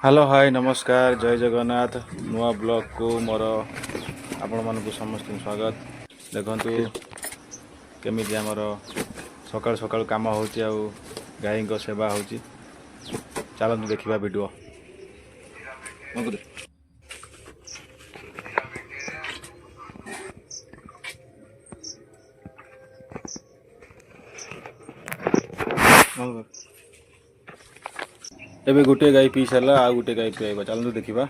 Hello hi नमस्कार जय जगन्नाथ नुआ ब्लॉग को मोर आपण मानक समस्त स्वागत। देखंतु केमिति आमर सकाल सकाल काम होची आ गाई को सेवा होची। चलतु देखिबा वीडियो। एबे गोटे गाई पी सारा आ गोटे गाई पीवा चलतु देखिबा।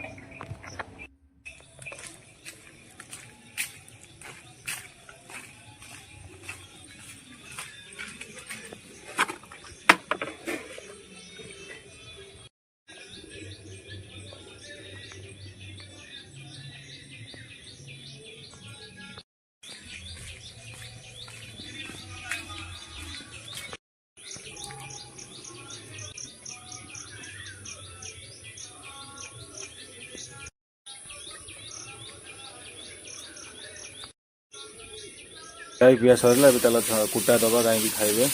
गाई पिया सरला कुटा दबा गाई भी खाइबे।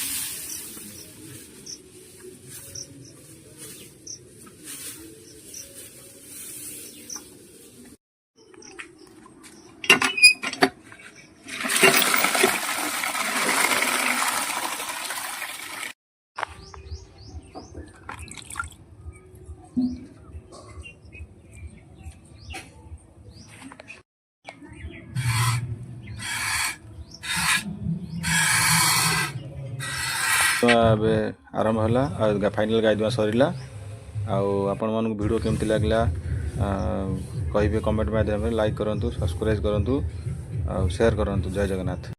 आरंभ है फाइनल गाई दुआ सरला। आपण मानक वीडियो केमती लगला कहिबे कमेंट माध्यम लाइक करंतु सब्सक्राइब करंतु शेयर करंतु। जय जगन्नाथ।